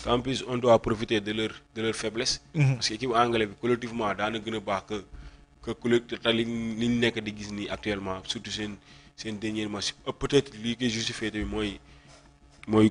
en plus on doit profiter de leur faiblesse. Parce que équipe anglaise bi collectivement daana gën a baax que collectif te li ñu nekk di gis nii actuellement surtout seen dernier match peut-être lii koy justifié tamit mooy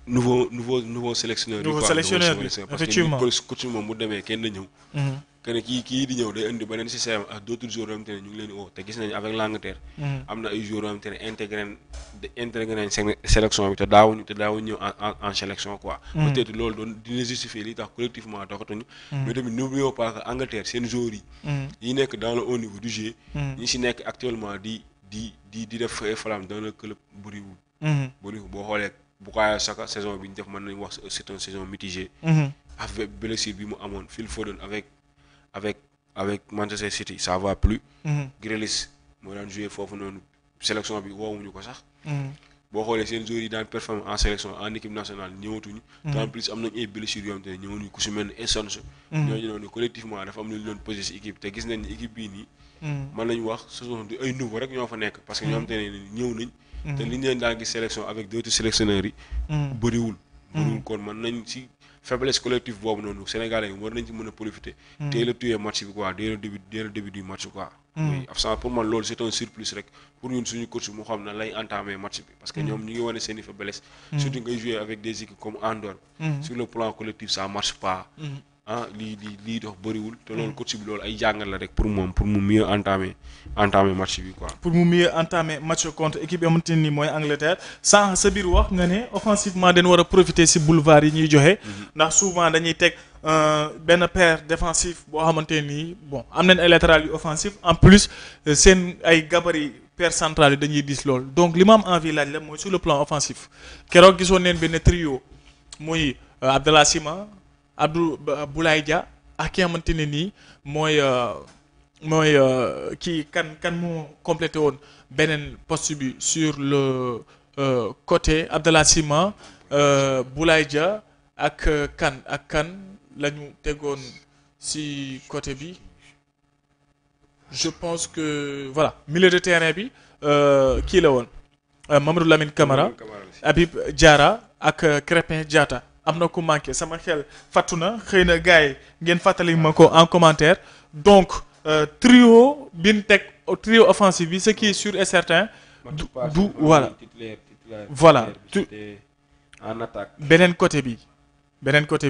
nouveau sélectionneur. nouveau sélectionneur bi effectivement parce que coach moom mu demee kenn na ñëw. que ne kii di ñëw day indi beneen système ak d'autres joueurs yoo xamante ne ñu ngi leen di woo te gis nañu avec l'Angleterre. am na ay joueurs yoo xamante ne intégré nañ sélection bi te daawuñu ñëw en sélection quoi. peut-être loolu doon dina justifier li tax collectivement doxatuñu. mais tamit n'oublions pas que Angleterre seen joueurs yi nekk dans le haut niveau du jeu. ñi si nekk actuellement di def flamme dans le club bëriwul. boo xoolee Bukayo Saka saison bi ñu def mën nañu wax c'est une saison mitigée. avec blessure bi mu amoon Phil Foden avec Manchester City ça va plus. Grealish moo daan joué foofu noonu sélection bi woowuñu ko sax. boo xoolee seen joueurs yi daan performer en sélection en équipe nationale ñëwatuñu. te en plus am nañ ay blessures yoo xamante ne ñëwuñu ku si mel ni Stones. ñooñu noonu collectivement dafa am lu ñu doon posé si équipe te gis nañ ni équipe bii nii. mën nañu wax ce sont ay nouveau rek ñoo fa nekk parce que ñoo xamante ne ñëw nañ. te li ñu leen daan gis sélection avec d'autres sélectionneurs yi. bëriwul kon mën nañ si faiblesse collective boobu noonu Sénégalais yi war nañ ci mën a profiter. teel a tuer match bi quoi dès le début du match quoi. oui absent pour man loolu c'est un surplus rek pour ñun suñu coach mu xam na lay entamer match bi parce que ñoom ñu ngi wane seen i faiblesse. surtout ngay jouer avec des équipes comme Andorre. sur le plan collectif ça marche pas. lii dox bëriwul te loolu coach bi loolu ay jàngal la rek pour mu mieux entamer match bi quoi. pour mu mieux entamer match contre équipe yi xamante ni mooy Angleterre sànq sa biir wax nga ne offensivement dañ war a profiter ci boulevard yi ñuy joxe. ndax souvent dañuy teg benn paire défensif boo xamante ni bon am nañ ay latéral yu offensif en plus seen ay gabarit paire centrale yi dañuy dis lool donc li ma am envie laaj la mooy sur le plan offensif keroog gisoon neen benn trio muy Abdallah Sima Abdou Boulaye Dia ak ki xamante ne nii mooy kii kan moo complété woon beneen poste bi sur le côté Abdallah Sima Boulaye Dia ak kan la ñu tegoon ci côté bi je pense que voilà milieu de terrain bi kii la woon Mamadou Lamine Camara Habib Diarra ak Crépin Diatta. am na ku manqué sama xel fàttu na xëy na gars yi ngeen fàttali ma ko en commentaire donc trio bi ñu teg trio offensif bi ce qui est sûr et certain du voilà en attaque beneen côté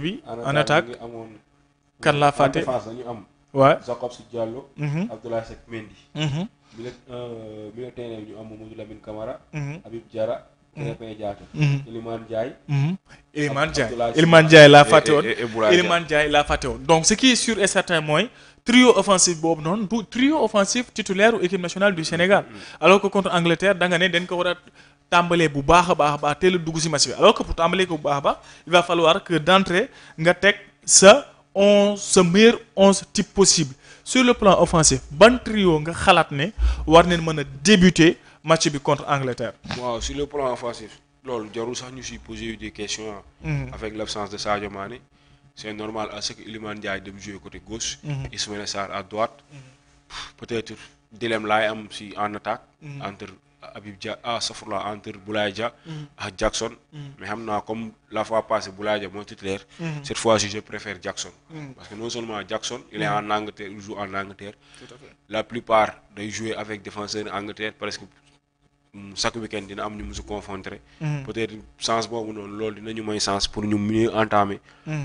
bi en attaque kan laa fàtte waaw Jakobs Diallo Abdoulaye Seck Mendy milieu terrain ñu am Mamadou Lamine Camara Habib Diarra Krépin Diatta Iliman Ndiaye laa fàtte woon donc ce qui est sûr et certain mooy trio offensif boobu noonu du trio offensif titulaire u équipe nationale du Sénégal alors que contre Angleterre da nga ne dañ ko war a tàmbalee bu baax a baax teel a dugg ci match bi alors que pour tàmbalee ko bu baax a baax il va falloir que d'entrée nga teg sa meilleur 11 type possible sur le plan offensif ban trio nga xalaat ne war neen mën a débuter match bi contre Angleterre. waaw sur le plan offensif loolu jarul sax ñu si poser des questions. avec l'absence de Sadio Mané c'est normal à ce que Iliman Ndiaye dem jouer côté gauche. Ismaïla Sarr à droite. peut-être dilemme laay am si en attaque. entre Habib Dia entre Boulaye Dia ak Jackson. mais xam naa comme la fois passée Boulaye Dia mooy titulaire. cette fois-ci je préfère Jackson. parce que non seulement Jackson il est en Angleterre il joue en Angleterre. Tout à fait. La plupart day jouer avec défenseur Angleterre presque. chaque week-end dina am ñu musu confronter peut-être chance boobu noonu loolu dinañu may chance pour ñu mieux entamer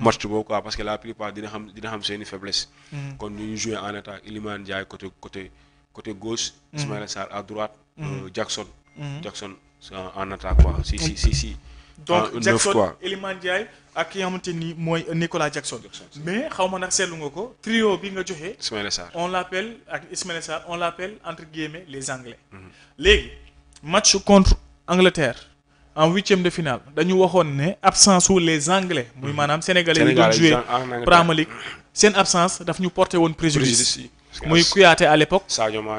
match boobu quoi parce que la plupart dina xam seeni faiblesse kon ñu jouer en attaque Iliman Ndiaye côté gauche Ismaïla Sarr à droite Jackson en attaque quoi si donc Jackson Iliman Ndiaye ak ki nga xamante ni mooy Nicolas Jackson mais xaw ma nag seetlu nga ko trio bi nga joxe Ismaïla Sarr on l'appelle entre guillemets les Anglais léegi match contre Angleterre en huitième de finale dañu waxoon ne absence wu les Anglais muy maanaam sénégalais yi doon jouer Premier League seen absence daf ñu porté woon préjudice muy Kouyaté à l'époque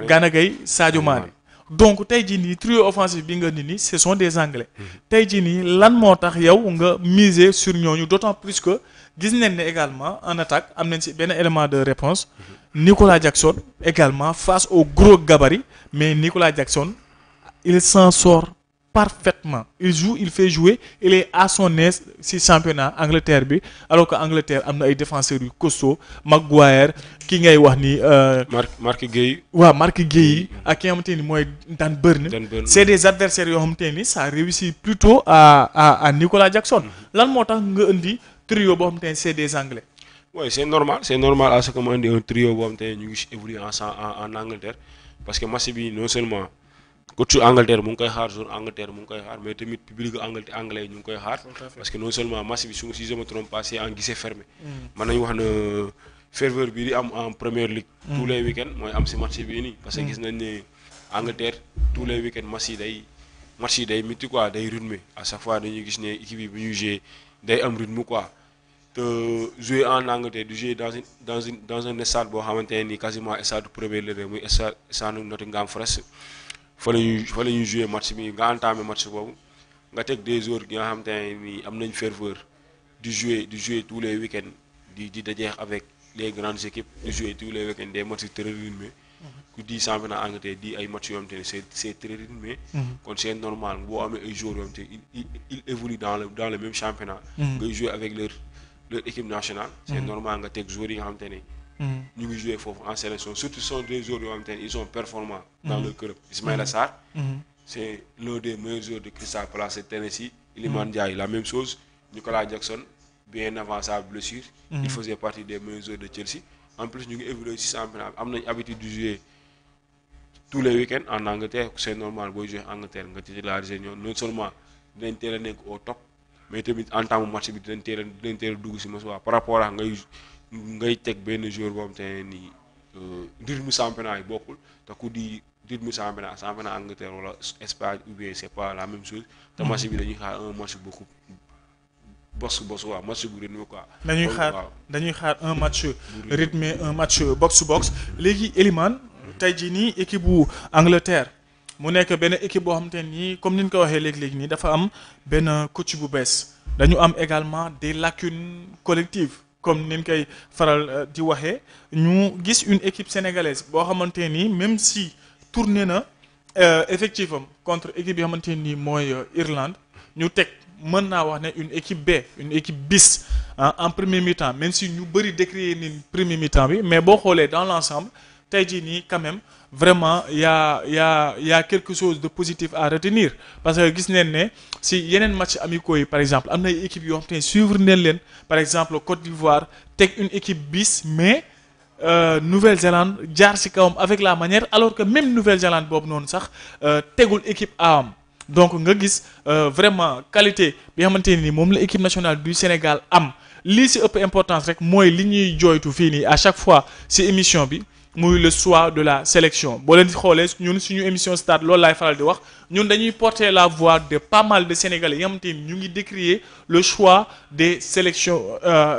Gana Gueye Sadio Mané donc tey jii nii trio offensif bi nga ni nii ce sont des Anglais tey jii nii lan moo tax yow nga miser sur ñooñu d'autant plus que gis nañ ne également en attaque am nañ ci benn élément de réponse Nicolas Jackson également face au gros gabarit mais Nicolas Jackson il s'en sort parfaitement. Il fait jouer, il est à son aise si championnat Angleterre bi, alors que Angleterre am na ay défenseurs yu costaud, Maguire ki ngay wax ni Marc Gueye. waaw Marc Gueye ak ki nga xamante ni mooy Dan Burn. C'est des adversaires yoo xamante ni ça réussit plutôt à Nicolas Jackson. Lan moo tax nga indi trio boo xamante ni c'est des Anglais. Oui, c'est normal à ce que mu indi un trio boo xamante ne ñu ngi évoluer en Angleterre parce que match bi non seulement coach Angleterre mu ngi koy xaar zone Angleterre mu ngi koy xaar mais tamit public anglais ñu ngi koy xaar parce que non seulement match bi si je me trompe pas c'est en guichet fermé. mën nañu wax ne ferveur bi di am en première ligue. tous les week-ends mooy am si match bii nii. parce que gis nañ ne Angleterre tous les week-ends match yi day métti quoi day rythmé à chaque fois dañuy gis ne équipe yi bu ñuy jouer day am rythme quoi. te jouer en Angleterre du jouer dans un stade boo xamante ne nii quasiment stade Premier League muy stade Nottingham Forest fa la ñuy jouer match bi nga entamé match boobu nga teg des joueurs yi nga xamante ne nii am nañ ferveur di jouer tous les week-ends di dajeex avec les grandes équipes di jouer tous les week-ends des matchs très rythmés ku di championnat Angleterre di ay matchs yoo xamante ne c'est très rythmé. kon c'est normal boo amee ay joueurs yoo xamante ne ils évoluent dans le même championnat. ngay jouer avec leur équipe nationale. C'est normal nga teg joueurs yi nga xamante ne. ñu ngi jouer foofu en sélection surtout sont des joueurs yoo xamante ne ils sont performants. dans leur club Ismaïla Sarr. c'est l'un des meilleurs joueurs de Crystal Palace et Tennessee. Iliman Ndiaye la même chose. Nicolas Jackson bien avant sa blessure. il faisait partie des meilleurs joueurs de Chelsea. en plus ñu ngi évoluer ci championnat am nañ habitude de jouer tous les week-ends en Angleterre c'est normal booy jouer Angleterre nga titulariser ñoom non seulement dinañ teel a nekk au top. mais tamit en temps match bi dinañ teel a dugg si match par rapport ak ngay teg benn joueur boo xam te ne nii rythme championnat yi bokkul te ku di rythme championnat Angleterre wala Espagne ou bien c'est pas la même chose te match bi dañuy xaar un match beaucoup box waaw match bu rythme quoi. dañuy xaar un match rythmé un match box léegi Elimane tey jii nii équipe bu Angleterre. mu nekk benn équipe boo xamante nii comme ni ñu ko waxee léegi nii dafa am benn coach bu bees dañu am également des lacunes collectives comme ni ñu koy faral di waxee ñu gis une équipe sénégalaise boo xamante nii même si tourné na effectif am contre équipe yi xamante nii mooy Irlande ñu teg mën naa wax ne une équipe B une équipe bis en premier mi-temps même si ñu bëri décrier ni premier mi-temps bi mais boo xoolee dans l'ensemble tey jii nii quand même vraiment y a quelque chose de positif à retenir parce que gis neen ne si yeneen match amicaux yi par exemple am na ay équipes yoo xam te ne suivre neen leen par exemple Côte d'Ivoire teg une équipe bis mais Nouvelle-Zélande jaar ci kawam avec la manière alors que même Nouvelle-Zélande boobu noonu sax tegul équipe A am donc nga gis vraiment qualité bi nga xamante ne ni moom la équipe nationale du Sénégal am lii ci ëpp importance rek mooy li ñuy jooytu fii nii à chaque fois ci émission bi. muy le choix de la sélection boo leen di xoolee ñun suñu émission stade loolu laay faral di wax ñun dañuy porter la voix de pas mal de Sénégalais yi nga xamante ni ñu ngi décrier le choix des sélections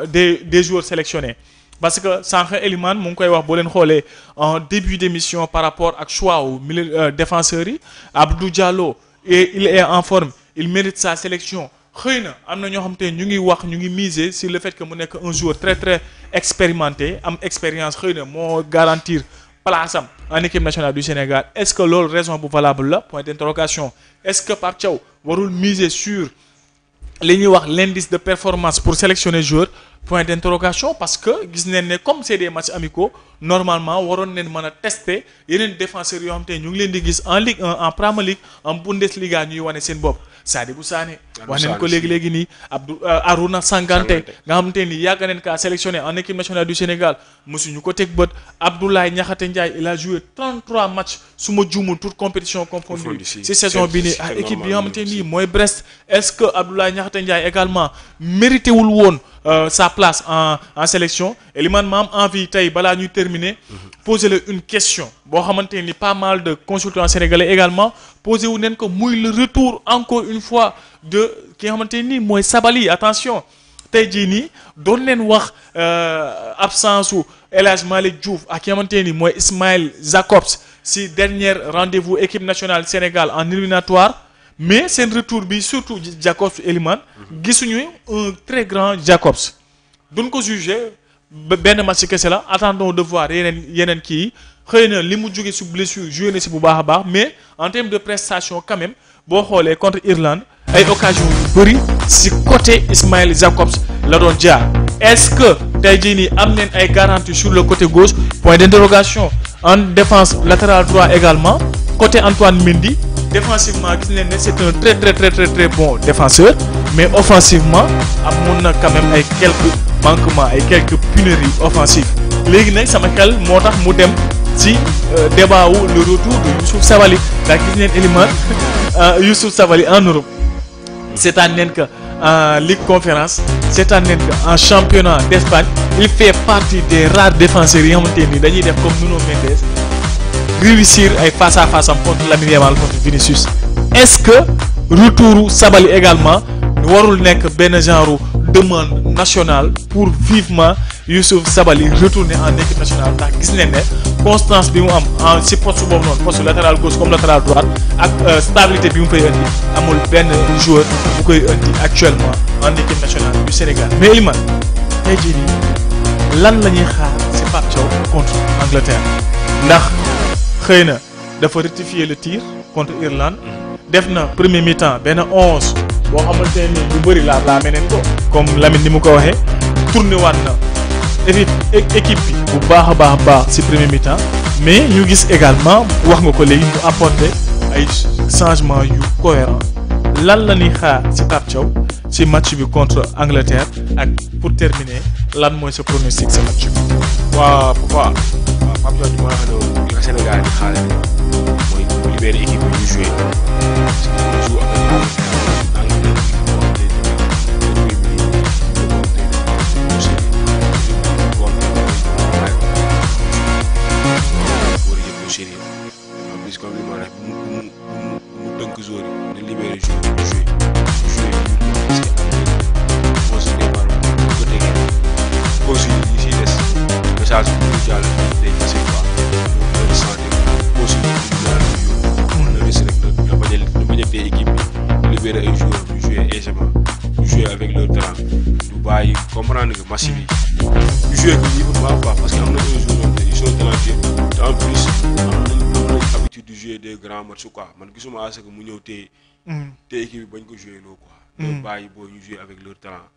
des joueurs sélectionnés parce que sànq Elimane mu ngi koy wax boo leen xoolee en début d'émission par rapport ak choix au milieu défenseurs yi Abdou Diallo et il est en forme il mérite sa sélection xëy na am na ñoo xam te ñu ngi wax ñu ngi miser sur le fait que mu nekk un joueur très très expérimenté am expérience xëy na moo garantir place am en équipe nationale du Sénégal est-ce que loolu raison bu valable la point d'interrogation est-ce que Pape Thiaw warul miser sur li ñuy wax l'indice de performance pour sélectionner joueur point d'interrogation parce que gis nañ ne comme c'est des matchs amicaux normalement waroon nañ mën a tester yeneen défenseurs yoo xam te ñu ngi leen di gis en Ligue 1 en Premier League en Bundesliga ñuy wane seen bopp Sadibou Sané wax nañ ko léegi nii Arouna Sanganté nga xamante ni yàgg nañ kaa sélectionné en équipe nationale du Sénégal mosuñu ko teg bët Abdoulaye Niakhate Ndiaye il a joué 33 matchs su ma juumul toute compétition confondue ci saison bi nii ak équipe bi nga xamante nii mooy Brest est-ce que Abdoulaye Niakhate Ndiaye également mérité wul woon sa place en sélection Elimane ma am envie tey balaa ñuy terminer poser la une question boo xamante ni pas mal de consultants sénégalais également posé wu neen ko muy le retour encore une fois de ki nga xamante ni mooy Sabaly attention tey jii nii doon leen wax absence su El Hadj Malick Diouf ak ki nga xamante ni mooy Ismaël Jakobs si dernier rendez-vous équipe nationale Sénégal en éliminatoire mais seen retour bi surtout Jakobs Elimane gisuñu un très grand Jakobs duñ ko juger benn match kese la attendons de voir yeneen kii xëy na li mu jóge si blessure joué na si bu baax a baax mais en termes de prestation quand même boo xoolee contre Irlande ay occasion yu bëri si côté Ismail Jacobs la doon jaar est-ce que tey jii nii am nañ ay garanties sur le côté gauche point d'interrogation en défense latéral droit également côté Antoine Mendy défensivement gis nañ ne c'est un très bon défenseur mais offensivement amoon na quand même ay quelques manquements ay quelques pénuries offensives léegi nag sama xel moo tax mu dem ci débat wu le retour de Youssouf Sabaly ndax gis neen élément Youssouf Sabaly en Europe seetaan neen que en Ligue Conférence seetaan neen que en championnat d'Espagne il fait partie des rares défenseurs yi nga xamante ni dañuy def comme Nuno Mendes réussir ay face à face am contre Lamine Yamal contre Vinicius est-ce que retouru Sabaly également warul nekk benn genre demande nationale pour vivement Youssouf Sabaly retourner en équipe nationale ndax gis nañ ne constance bi mu am en si poste boobu noonu poste latéral gauche comme latéral droite ak stabilité bi mu koy indi amul benn joueur bu koy indi actuellement en équipe nationale du Sénégal mais Elimane tey jii nii lan la ñuy xaar si Pape Thiaw contre Angleterre ndax xëy na dafa rectifier le tir contre Irlande def na premier mi-temps benn 11 boo xamante ne nii lu bëri laa meneen ko comme Lamine ni mu ko waxee tourné waat na équipe bi bu baax a baax ci premier mi-temps mais ñu gis également wax nga ko léegi mu apporter ay changements yu cohérents lan la ñuy xaar ci Pape Thiaw ci match bi contre Angleterre ak pour terminer lan mooy sa pronostic ci match bi. waaw pourquoi Pape Thiaw di ma wax ne li ko Sénégal di xaar mooy mu libérer équipe bi ñu jouer parce que ñu joue avec comme li ma wax mu tënk joueur yi di libérer joueur yi jouer parce que boo si départ bu ko tegee causes yi siy des message bi ñu jàll day facile quoi donc loolu santé causes yi ñu jàll yóbbu le risque rek nga bañ a téye équipe bi libérer ay joueurs ñu jouer aisément ñu jouer avec leur talent du bàyyi comprendre que match bi ñu jouer ko ñi bu baax parce que am na ay joueurs ils sont talentueux te en plus am nañ habitude de jouer des grands matchs quoi man gisuma à ce que mu ñëw téye équipe bi bañ ko jouer loo quoi loolu bàyyi boo ñu jouer avec leur talent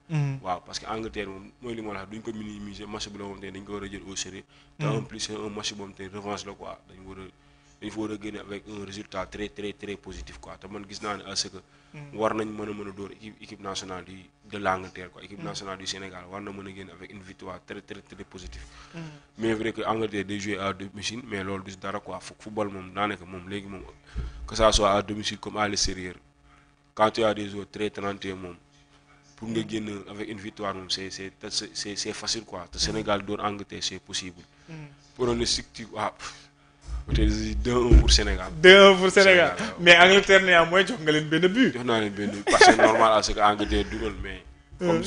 waaw parce que Angleterre moom mooy li ma la wax duñ ko minimiser match bi la moom te dañ ko war a jël au sérieux te en plus c'est un match boobu te revanche la quoi dañ fa war a génne avec un résultat très positif quoi te man gis naa ne à ce que war nañ mën a dóor équipe nationale de l'Angleterre quoi équipe nationale du Sénégal war na mën a génne avec une victoire très positive mais vrai que Angleterre day jouer à domicile mais loolu du dara quoi football moom daanaka moom léegi moom que ça soit à domicile comme à l'extérieur quand tu as des joueurs très talentueux moom pour nga génn avec une victoire moom c'est facile quoi te Sénégal dóor Angleterre c'est possible pronostic peut-être 2-1 pour Sénégal. 2-1 pour Sénégal mais Angleterre néanmoins jox nga leen benn but. jox naa leen benn but parce que c'est normal à ce que Angleterre dugal mais. comme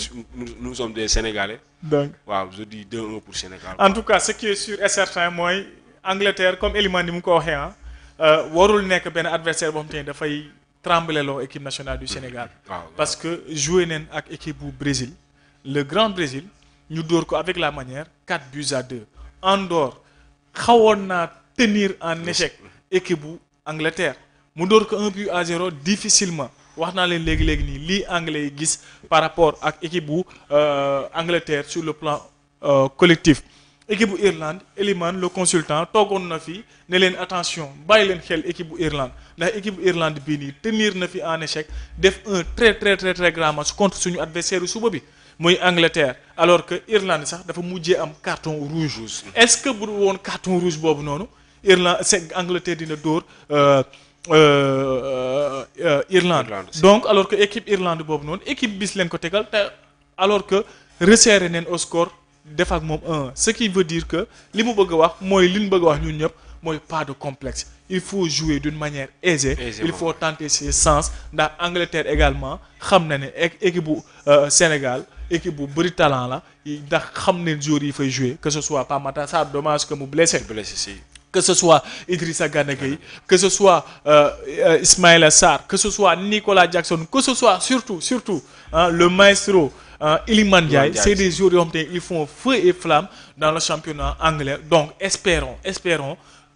nous sommes des Sénégalais. donc waaw je dis 2-1 pour Sénégal. en tout cas ce qui est sûr et certain mooy Angleterre comme Elimane ni mu ko waxee warul nekk benn adversaire boo xam te ne dafay trembler loo équipe nationale du Sénégal. parce que joué nañ ak équipe bu Brésil le grand Brésil ñu dóor ko avec la manière 4-2 Andorre xawoon naa tenir en échec équipe bu Angleterre mu dóor ko 1-0 difficilement wax naa leen léegi nii lii anglais yi gis par rapport ak équipe bu Angleterre sur le plan collectif équipe bu Irlande Elimane le consultant toogoon na fi ne leen attention bàyyi leen xel équipe bu Irlande ndax équipe bu Irlande bii nii tenir na fi en échec def un très grand match contre suñu adversaire suba bi muy Angleterre alors que Irlande sax dafa mujjee am carton rouge est-ce que bu woon carton rouge boobu noonu Irlande c'est Angleterre dina dóor Irlande donc alors que équipe Irlande boobu noonu équipe bis leen ko tegal te alors que resserré neen au score def ak moom 1 ce qui veut dire que li mu bëgg a wax mooy li ñu bëgg a wax ñun ñëpp mooy pas de complexe il faut jouer d'une manière aisée il faut tenter ses sens ndax Angleterre également xam na ne équipe bu Sénégal équipe bu bëri talent la ndax xam ne joueurs yi fay jouer que ce soit Pape Matar Sarr dommage que mu blessé que ce soit Idrissa Gana Gueye que ce soit Ismaïla Sarr que ce soit Nicolas Jackson que ce soit surtout le maestro Iliman Ndiaye c'est des joueurs yoo xam te ils font feu et flamme dans le championnat anglais donc espérons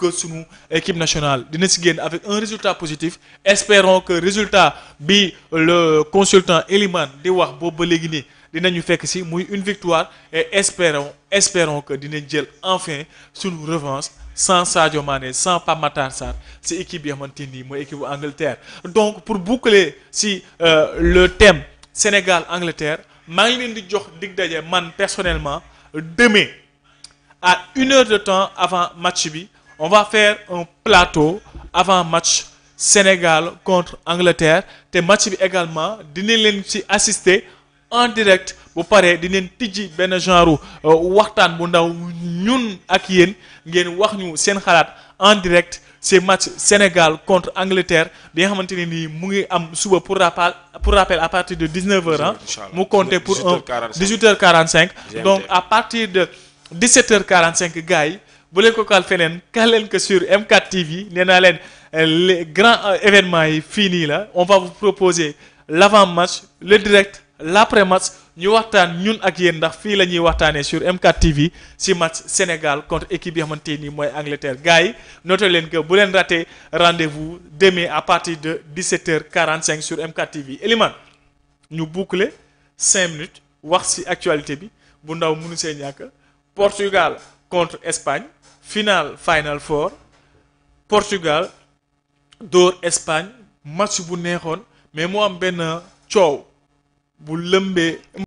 que sunu équipe nationale dina si génn avec un résultat positif. Espérons que résultat bi le consultant Elimane di wax boobu ba léegi nii dinañu fekk si muy une victoire et espérons que dinañ jël enfin sunu revanche sans Sadio Mané sans Pape Matar Sarr si équipe bi xamante ni mooy équipe bu Angleterre. Donc pour boucler si le thème Sénégal Angleterre maa ngi leen di jox dig daje man personnellement demain à 1 heure de temps avant match bi on va faire un plateau avant match Sénégal contre Angleterre te match bi également dinañ leen ci assister en direct bu paree dinañ tijji benn genre waxtaan bu ndaw ñun ak yéen ngeen wax ñu seen xalaat en direct c'est match Sénégal contre Angleterre bi nga xamante ne nii mu ngi am suba pour rappel à partir de 19h mu compter pour un 18h45 donc à partir de 17h45 gars yi bu leen ko kal feneen kal leen ko sur M4 TV nee naa leen les grands événements yi fii nii la on va vous proposer l'avant-match le direct l'après-match ñu waxtaan ñun ak yéen ndax fii la ñuy waxtaanee sur M4 TV si match Sénégal contre équipe bi xamante ni mooy Angleterre gars yi noté leen que bu leen raté rendez-vous demain à partir de 17h45 sur M4 TV. Elimane ñu boucler 5 minutes wax si actualité bi bu ndaw mënu see ñàkk Portugal contre Espagne Final Four Portugal dóor Espagne match bu neexoon mais mu am benn coow bu lëmbee